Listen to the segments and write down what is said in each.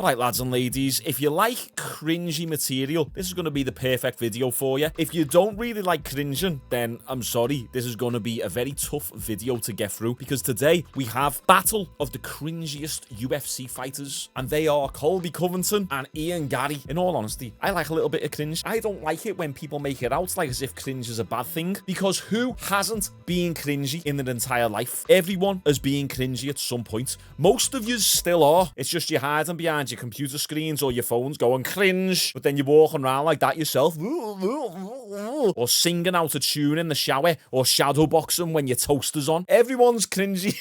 Alright, lads and ladies, if you like cringy material, this is going to be the perfect video for you. If you don't really like cringing, then I'm sorry, this is going to be a very tough video to get through, because today we have battle of the cringiest UFC fighters, and they are Colby Covington and Ian Garry. In all honesty, I like a little bit of cringe. I don't like it when people make it out like as if cringe is a bad thing, because who hasn't been cringy in their entire life? Everyone has been cringy at some point. Most of you still are. It's just you're hiding behind your computer screens or your phones going cringe, but then you're walking around like that yourself, or singing out a tune in the shower, or shadow boxing when your toaster's on. Everyone's cringy.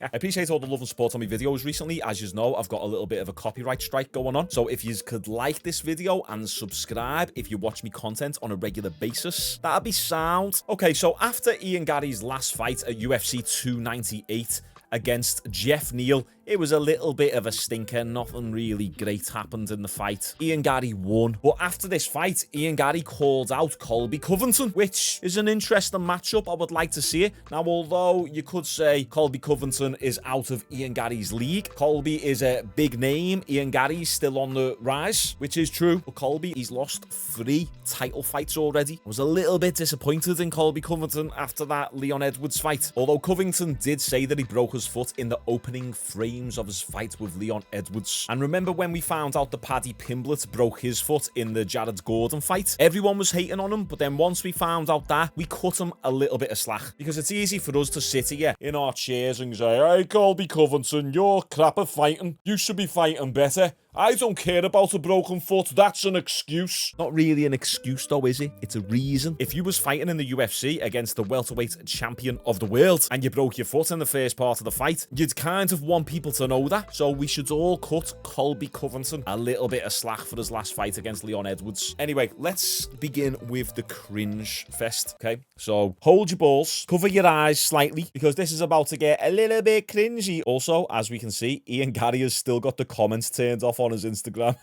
I appreciate all the love and support on my videos recently. As you know, I've got a little bit of a copyright strike going on, so if you could like this video and subscribe if you watch me content on a regular basis, that'd be sound. Okay, so after Ian Garry's last fight at UFC 298 against Jeff Neal, it was a little bit of a stinker. Nothing really great happened in the fight. Ian Garry won. But after this fight, Ian Garry called out Colby Covington, which is an interesting matchup. I would like to see it. Now, although you could say Colby Covington is out of Ian Garry's league, Colby is a big name. Ian Garry's still on the rise, which is true. But Colby, he's lost 3 title fights already. I was a little bit disappointed in Colby Covington after that Leon Edwards fight. Although Covington did say that he broke his foot in the opening frame of his fight with Leon Edwards. And remember when we found out that Paddy Pimblett broke his foot in the Jared Gordon fight? Everyone was hating on him, but then once we found out that, we cut him a little bit of slack, because it's easy for us to sit here in our chairs and say, "Hey, Colby Covington, you're crap at fighting. You should be fighting better. I don't care about a broken foot. That's an excuse." Not really an excuse though, is it? It's a reason. If you was fighting in the UFC against the welterweight champion of the world and you broke your foot in the first part of the fight, you'd kind of want people to know that. So we should all cut Colby Covington a little bit of slack for his last fight against Leon Edwards. Anyway, let's begin with the cringe fest, okay? So hold your balls, cover your eyes slightly, because this is about to get a little bit cringy. Also, as we can see, Ian Garry has still got the comments turned off on his Instagram.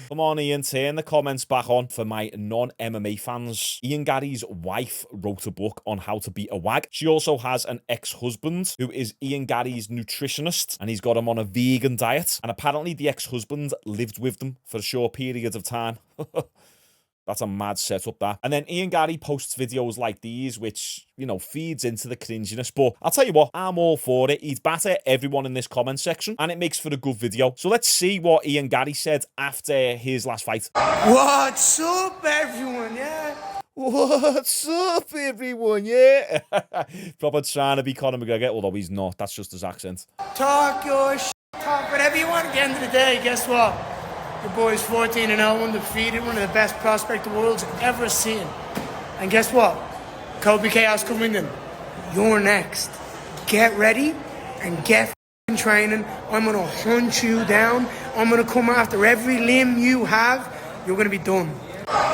Come on, Ian, turn the comments back on for my non-MMA fans. Ian Garry's wife wrote a book on how to beat a wag. She also has an ex-husband who is Ian Garry's nutritionist, and he's got him on a vegan diet. And apparently the ex-husband lived with them for a short period of time. That's a mad setup, that. And then Ian Garry posts videos like these, which, you know, feeds into the cringiness. But I'll tell you what, I'm all for it. He'd batter everyone in this comment section, and it makes for a good video. So let's see what Ian Garry said after his last fight. What's up, everyone? Yeah. What's up, everyone? Yeah. Proper trying to be Conor McGregor, although he's not. That's just his accent. Talk your shit, talk whatever you want. At the end of the day, guess what? Your boy's 14-0, undefeated, one of the best prospects the world's ever seen. And guess what? Colby Chaos Covington, you're next. Get ready and get training. I'm gonna hunt you down. I'm gonna come after every limb you have. You're gonna be done.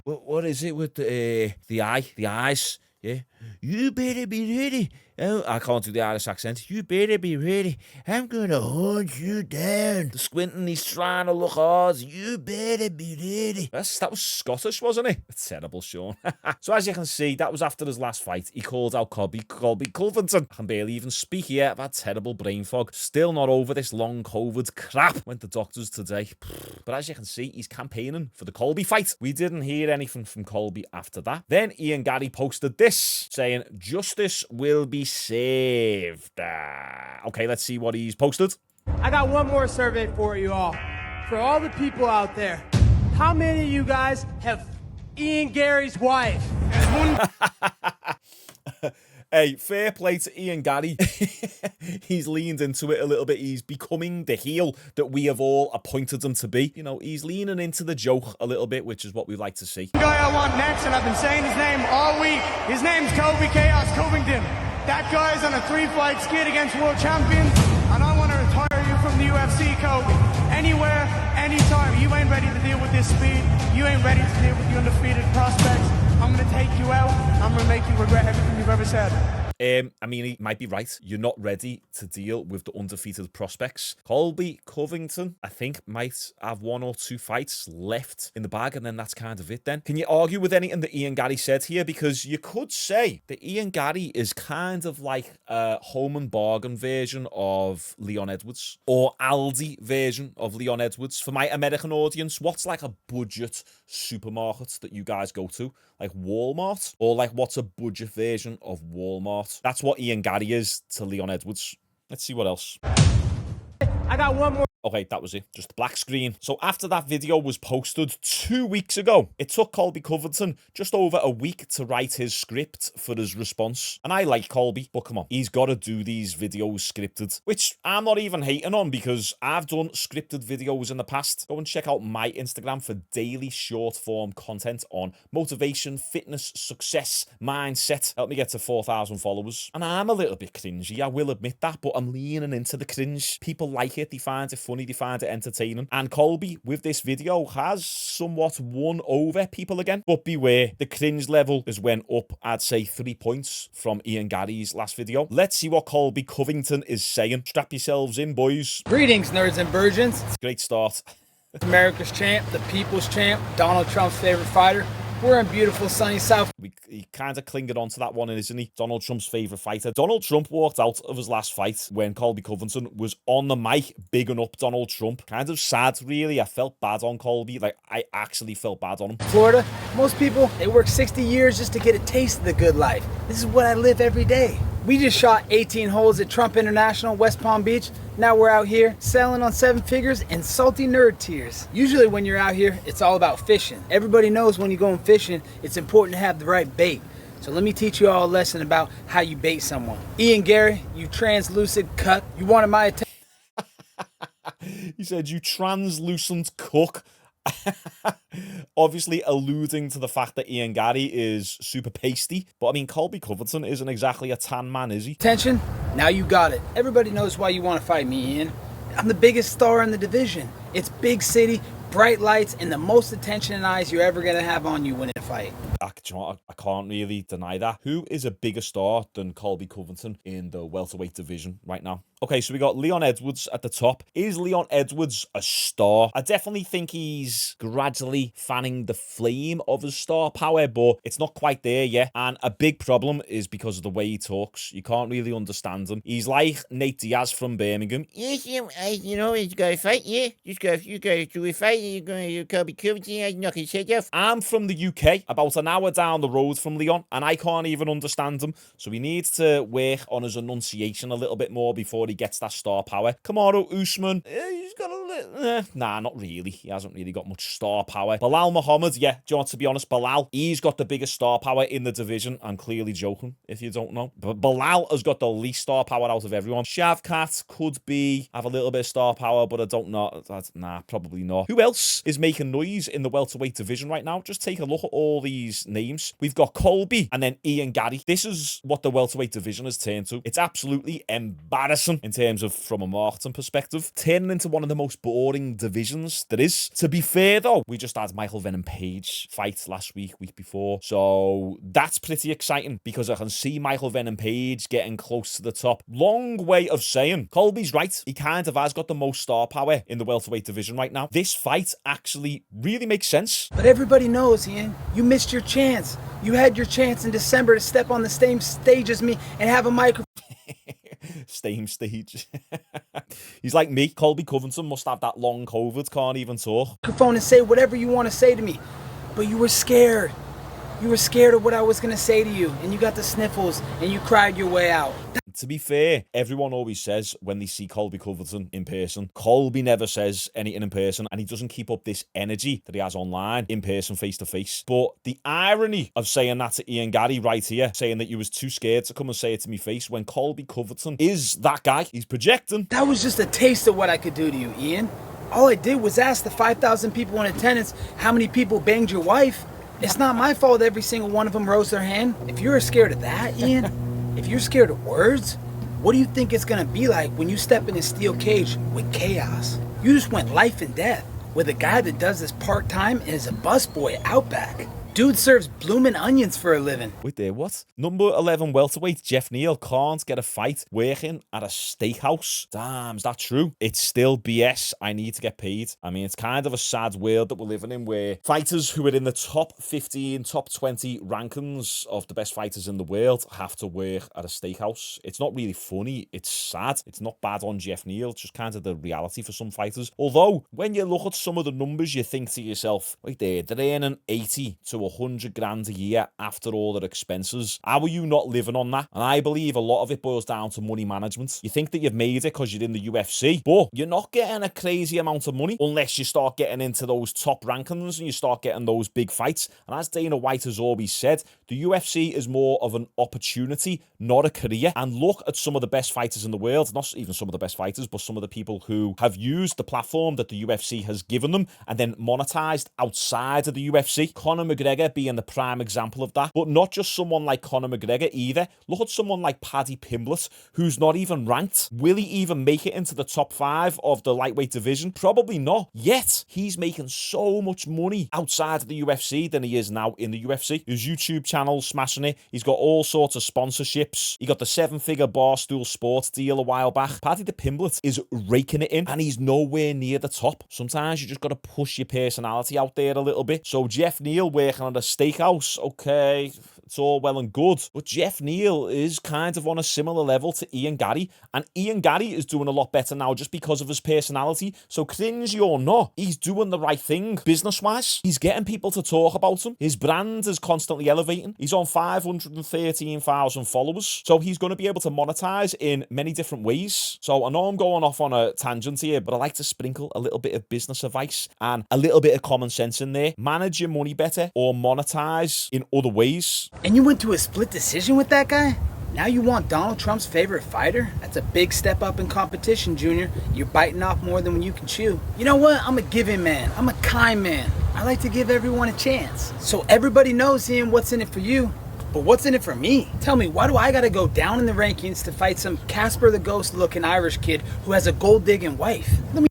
What is it with the eyes? Yeah. You better be ready. Oh, I can't do the Irish accent. You better be ready. I'm gonna hunt you down. The squinting, he's trying to look hard. You better be ready. That was Scottish, wasn't it? Terrible, Shaun. So as you can see, that was after his last fight. He called out Colby Covington. I can barely even speak here. I've had terrible brain fog. Still not over this long COVID crap. Went to doctors today. But as you can see, he's campaigning for the Colby fight. We didn't hear anything from Colby after that. Then Ian Garry posted this, saying, "Justice will be saved." Okay, let's see what he's posted. I got one more survey for you all. For all the people out there, how many of you guys have Ian Garry's wife? Hey, fair play to Ian Garry. He's leaned into it a little bit. He's becoming the heel that we have all appointed him to be. You know, he's leaning into the joke a little bit, which is what we like to see. The guy I want next, and I've been saying his name all week. His name's Colby Chaos Covington. That guy's on a 3-fight skid against world champions, and I want to retire you from the UFC, Colby. Anywhere, anytime. You ain't ready to deal with this speed. You ain't ready to deal with the undefeated prospects. I'm going to take you out. I'm going to make you regret everything you've ever said. I mean, he might be right. You're not ready to deal with the undefeated prospects. Colby Covington, I think, might have 1 or 2 fights left in the bag, and then that's kind of it then. Can you argue with anything that Ian Garry said here? Because you could say that Ian Garry is kind of like a home and bargain version of Leon Edwards, or Aldi version of Leon Edwards. For my American audience, what's like a budget supermarket that you guys go to? Like Walmart? Or like what's a budget version of Walmart? That's what Ian Garry is to Leon Edwards. Let's see what else. I got one more. Okay, that was it. Just black screen. So after that video was posted 2 weeks ago, it took Colby Covington just over a week to write his script for his response. And I like Colby, but come on, he's got to do these videos scripted, which I'm not even hating on because I've done scripted videos in the past. Go and check out my Instagram for daily short form content on motivation, fitness, success, mindset. Help me get to 4,000 followers. And I'm a little bit cringy, I will admit that, but I'm leaning into the cringe. People like it, they find it funny, they find it entertaining. And Colby, with this video, has somewhat won over people again. But beware, the cringe level has went up, I'd say 3 points from Ian Garry's last video. Let's see what Colby Covington is saying. Strap yourselves in, boys. Greetings, nerds and virgins. Great start. America's champ, the people's champ, Donald Trump's favorite fighter. We're in beautiful sunny South. He kind of clinging on to that one, isn't he? Donald Trump's favourite fighter. Donald Trump walked out of his last fight when Colby Covington was on the mic bigging up Donald Trump. Kind of sad, really. I felt bad on Colby. Like, I actually felt bad on him. Florida, most people, they work 60 years just to get a taste of the good life. This is what I live every day. We just shot 18 holes at Trump International, West Palm Beach. Now we're out here selling on 7 figures and salty nerd tears. Usually when you're out here, it's all about fishing. Everybody knows when you're going fishing, it's important to have the right bait. So let me teach you all a lesson about how you bait someone. Ian Garry, you translucent cuck. You wanted my attention. He said, you translucent cook. Obviously alluding to the fact that Ian Garry is super pasty. But I mean, Colby Covington isn't exactly a tan man, is he? Attention, now you got it. Everybody knows why you want to fight me, Ian. I'm the biggest star in the division. It's big city, bright lights, and the most attention and eyes you're ever going to have on you winning a fight. I can't really deny that. Who is a bigger star than Colby Covington in the welterweight division right now? Okay, so we got Leon Edwards at the top. Is Leon Edwards a star? I definitely think he's gradually fanning the flame of his star power, but it's not quite there yet. And a big problem is because of the way he talks. You can't really understand him. He's like Nate Diaz from Birmingham. Yes, you know, you go fight, yeah. You go do a fight, you're going to Colby Covington, knock his head off. I'm from the UK, about an hour down the road from Leon, and I can't even understand him. So he needs to work on his enunciation a little bit more before he gets that star power. Kamaru Usman, he's got a little... nah, not really. He hasn't really got much star power. Belal Muhammad, yeah, do you want to be honest? Belal, he's got the biggest star power in the division. I'm clearly joking, if you don't know. But Belal has got the least star power out of everyone. Shavkat could have a little bit of star power, but I don't know. Nah, probably not. Who else is making noise in the welterweight division right now? Just take a look at all these names. We've got Colby and then Ian Garry. This is what the welterweight division has turned to. It's absolutely embarrassing in terms of, from a marketing perspective, turning into one of the most boring divisions there is. To be fair though, we just had Michael Venom Page fight last week before. So that's pretty exciting because I can see Michael Venom Page getting close to the top. Long way of saying, Colby's right. He kind of has got the most star power in the welterweight division right now. This fight actually really makes sense. But everybody knows, Ian, you missed your chance. You had your chance in December to step on the same stage as me and have a microphone. Same stage. He's like me. Colby Covington must have that long COVID, can't even talk. Microphone and say whatever you want to say to me. But you were scared. You were scared of what I was going to say to you, and you got the sniffles, and you cried your way out. To be fair, everyone always says when they see Colby Covington in person, Colby never says anything in person, and he doesn't keep up this energy that he has online, in person, face to face. But the irony of saying that to Ian Garry right here, saying that you was too scared to come and say it to me face, when Colby Covington is that guy. He's projecting. That was just a taste of what I could do to you, Ian. All I did was ask the 5,000 people in attendance how many people banged your wife. It's not my fault every single one of them rose their hand. If you're scared of that, Ian, if you're scared of words, what do you think it's gonna be like when you step in a steel cage with chaos? You just went life and death with a guy that does this part-time and is a busboy out back. Dude serves bloomin' onions for a living. Wait there, what? Number 11 welterweight Jeff Neal can't get a fight working at a steakhouse. Damn, is that true? It's still BS. I need to get paid. I mean, it's kind of a sad world that we're living in where fighters who are in the top 15, top 20 rankings of the best fighters in the world have to work at a steakhouse. It's not really funny. It's sad. It's not bad on Jeff Neal. It's just kind of the reality for some fighters. Although, when you look at some of the numbers, you think to yourself, wait there, they're earning 80 to 100 grand a year after all their expenses. How are you not living on that? And I believe a lot of it boils down to money management. You think that you've made it because you're in the UFC, but you're not getting a crazy amount of money unless you start getting into those top rankings and you start getting those big fights. And as Dana White has always said, the UFC is more of an opportunity, not a career. And look at some of the best fighters in the world, not even some of the best fighters, but some of the people who have used the platform that the UFC has given them and then monetized outside of the UFC. Conor McGregor being the prime example of that, but not just someone like Conor McGregor either. Look at someone like Paddy Pimblett, who's not even ranked. Will he even make it into the top 5 of the lightweight division? Probably not. Yet, he's making so much money outside of the UFC than he is now in the UFC. His YouTube channel's smashing it. He's got all sorts of sponsorships. He got the 7-figure Barstool Sports deal a while back. Paddy Pimblett is raking it in, and he's nowhere near the top. Sometimes you just got to push your personality out there a little bit. So Jeff Neal working on a steakhouse, okay, it's all well and good, but Jeff Neal is kind of on a similar level to Ian Garry, and Ian Garry is doing a lot better now just because of his personality. So cringe or not, he's doing the right thing business-wise. He's getting people to talk about him. His brand is constantly elevating. He's on 513,000 followers, so he's going to be able to monetize in many different ways. So I know I'm going off on a tangent here, but I like to sprinkle a little bit of business advice and a little bit of common sense in there. Manage your money better or monetize in other ways. And you went to a split decision with that guy? Now you want Donald Trump's favorite fighter? That's a big step up in competition, Junior. You're biting off more than when you can chew. You know what? I'm a giving man. I'm a kind man. I like to give everyone a chance. So everybody knows, Ian, what's in it for you. But what's in it for me? Tell me, why do I gotta go down in the rankings to fight some Casper the Ghost looking Irish kid who has a gold digging wife? Let me...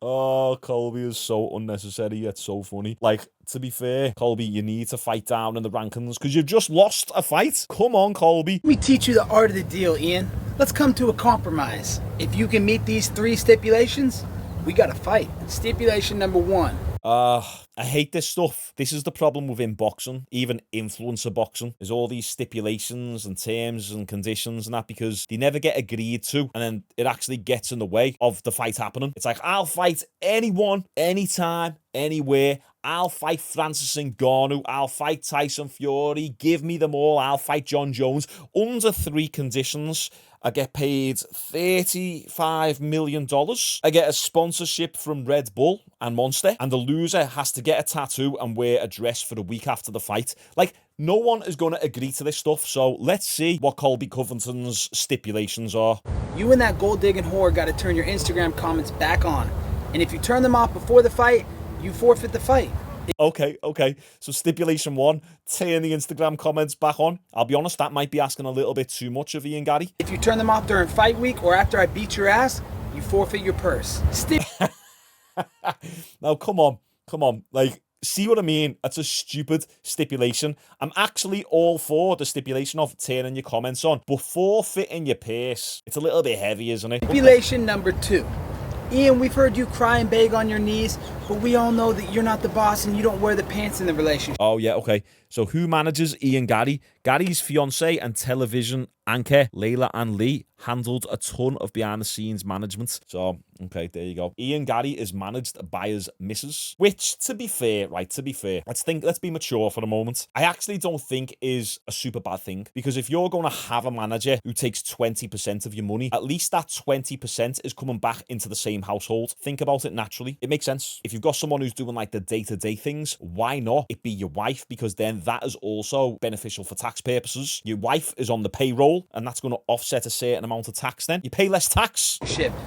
Oh, Colby is so unnecessary yet so funny. Like, to be fair, Colby, you need to fight down in the rankings because you've just lost a fight. Come on, Colby. Let me teach you the art of the deal, Ian. Let's come to a compromise. If you can meet these 3 stipulations, we gotta fight. Stipulation number 1. I hate this stuff. This is the problem within boxing, even influencer boxing. There's all these stipulations and terms and conditions and that because they never get agreed to, and then it actually gets in the way of the fight happening. It's like, I'll fight anyone, anytime, anywhere. I'll fight Francis Ngannou. I'll fight Tyson Fury. Give me them all. I'll fight John Jones. Under 3 conditions. I get paid $35 million. I get a sponsorship from Red Bull and Monster. And the loser has to get a tattoo and wear a dress for a week after the fight. Like, no one is going to agree to this stuff. So let's see what Colby Covington's stipulations are. You and that gold-digging whore got to turn your Instagram comments back on. And if you turn them off before the fight, you forfeit the fight. Okay. So stipulation 1, turn the Instagram comments back on. I'll be honest, that might be asking a little bit too much of Ian Garry. If you turn them off during fight week or after I beat your ass, you forfeit your purse. Now, come on. Like, see what I mean? That's a stupid stipulation. I'm actually all for the stipulation of turning your comments on, but forfeiting your purse, it's a little bit heavy, isn't it? Stipulation number 2. Ian, we've heard you cry and beg on your knees, but we all know that you're not the boss and you don't wear the pants in the relationship. Oh, yeah, okay. So who manages Ian Garry? Garry's fiancée and television anchor, Layla Ann Lee, handled a ton of behind-the-scenes management. So, okay, there you go. Ian Garry is managed by his missus, which, to be fair, let's be mature for a moment. I actually don't think is a super bad thing, because if you're going to have a manager who takes 20% of your money, at least that 20% is coming back into the same household. Think about it naturally. It makes sense. If you've got someone who's doing like the day-to-day things, why not it be your wife? Because then that is also beneficial for tax purposes. Your wife is on the payroll, and that's going to offset a certain amount of tax then. You pay less tax.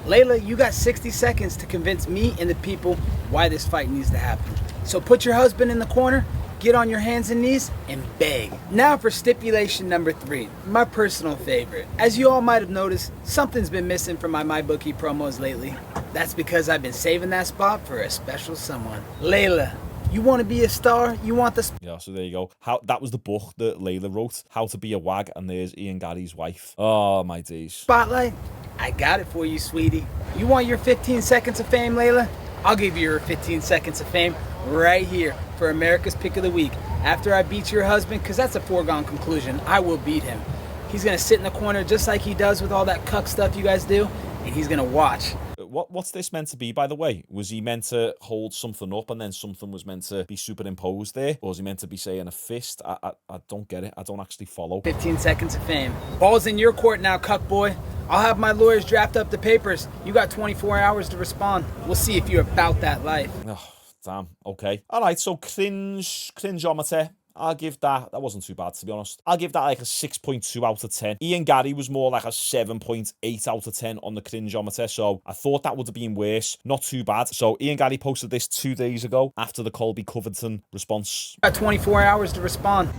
Layla, you got 60 seconds to convince me and the people why this fight needs to happen. So put your husband in the corner, get on your hands and knees, and beg. Now for stipulation number 3, my personal favorite. As you all might have noticed, something's been missing from my MyBookie promos lately. That's because I've been saving that spot for a special someone. Layla, You want to be a star? You want the Yeah, so there you go. That was the book that Layla wrote, How to Be a Wag, and there's Ian Garry's wife. Oh, my days. spotlight? I got it for you, sweetie. You want your 15 seconds of fame, Layla? I'll give you your 15 seconds of fame right here for America's Pick of the Week. After I beat your husband, because that's a foregone conclusion, I will beat him. He's going to sit in the corner just like he does with all that cuck stuff you guys do, and he's going to watch. What's this meant to be, by the way? Was he meant to hold something up and then something was meant to be superimposed there? Or was he meant to be saying a fist? I don't get it. I don't actually follow. 15 seconds of fame. Ball's in your court now, cuck boy. I'll have my lawyers draft up the papers. You got 24 hours to respond. We'll see if you're about that life. Oh, damn. Okay. All right, so cringeometer. I'll give that wasn't too bad, to be honest. I'll give that like a 6.2 out of 10. Ian Garry was more like a 7.8 out of 10 on the cringeometer, so I thought that would have been worse. Not too bad. So Ian Garry posted this 2 days ago after the Colby Covington response. Got 24 hours to respond.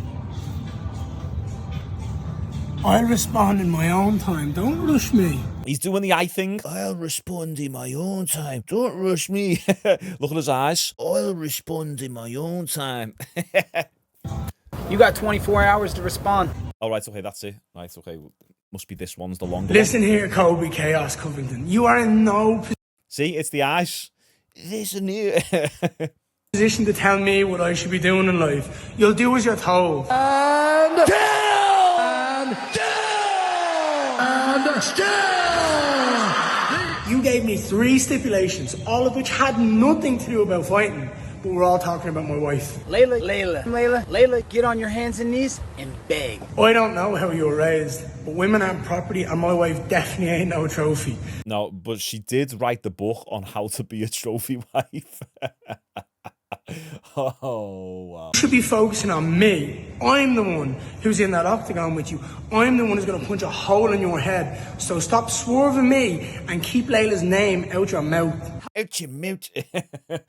I'll respond in my own time. Don't rush me. He's doing the eye thing. I'll respond in my own time. Don't rush me. Look at his eyes. I'll respond in my own time. You got 24 hours to respond. All right, okay, that's it. Right, okay. Must be this one's the longer Listen here, Colby Chaos Covington. You are in no See, it's the eyes. Listen here. position to tell me what I should be doing in life. You'll do as you're told. You gave me 3 stipulations, all of which had nothing to do about fighting, but we're all talking about my wife. Layla, get on your hands and knees and beg. I don't know how you were raised, but women aren't property, and my wife definitely ain't no trophy. No, but she did write the book on how to be a trophy wife. Oh, wow. You should be focusing on me. I'm the one who's in that octagon with you. I'm the one who's going to punch a hole in your head. So stop swerving me and keep Layla's name out your mouth. Out your mouth. Do you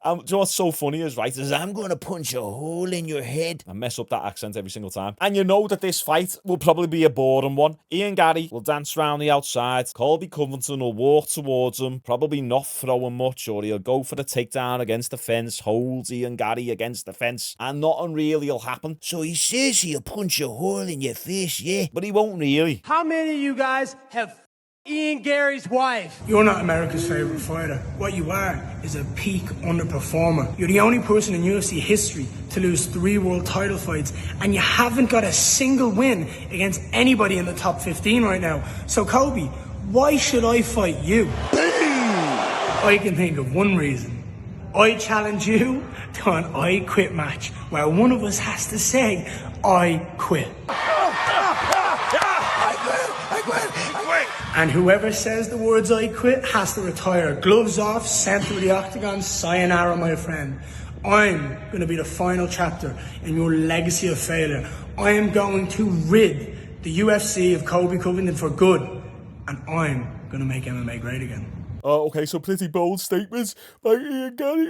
know what's so funny is, right, is I'm going to punch a hole in your head. I mess up that accent every single time. And you know that this fight will probably be a boring one. Ian Garry will dance around the outside. Colby Covington will walk towards him, probably not throwing much, or he'll go for the takedown against the fence, holds Ian Garry against the fence, and nothing really will happen. So he says he'll punch a hole in your face, yeah, but he won't really. How many of you guys have Ian Garry's wife? You're not America's favorite fighter. What you are is a peak underperformer. You're the only person in UFC history to lose 3 world title fights, and you haven't got a single win against anybody in the top 15 right now. So Colby, why should I fight you? I can think of one reason. I challenge you to an I quit match where one of us has to say, I quit. I quit. And whoever says the words I quit has to retire. Gloves off, center of the octagon, sayonara, my friend. I'm going to be the final chapter in your legacy of failure. I am going to rid the UFC of Colby Covington for good. And I'm going to make MMA great again. Okay, so pretty bold statements by Ian Garry.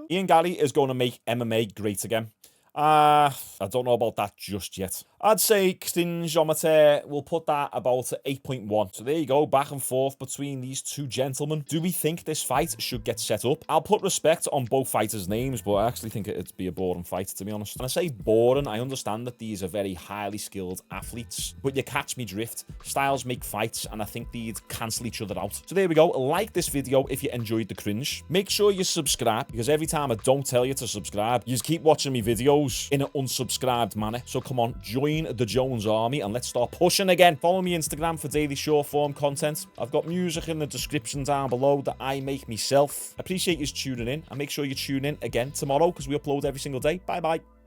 Ian Garry is going to make MMA great again. I don't know about that just yet. I'd say cringeometer, we'll put that about at 8.1. So there you go, back and forth between these two gentlemen. Do we think this fight should get set up? I'll put respect on both fighters' names, but I actually think it'd be a boring fight, to be honest. When I say boring, I understand that these are very highly skilled athletes, but you catch me drift. Styles make fights, and I think they'd cancel each other out. So there we go. Like this video if you enjoyed the cringe. Make sure you subscribe, because every time I don't tell you to subscribe, you just keep watching me videos in an unsubscribed manner. So come on, join the Jones Army and let's start pushing again. Follow me Instagram for daily short form content. I've got music in the description down below that I make myself. Appreciate you tuning in, and make sure you tune in again tomorrow because we upload every single day. Bye bye.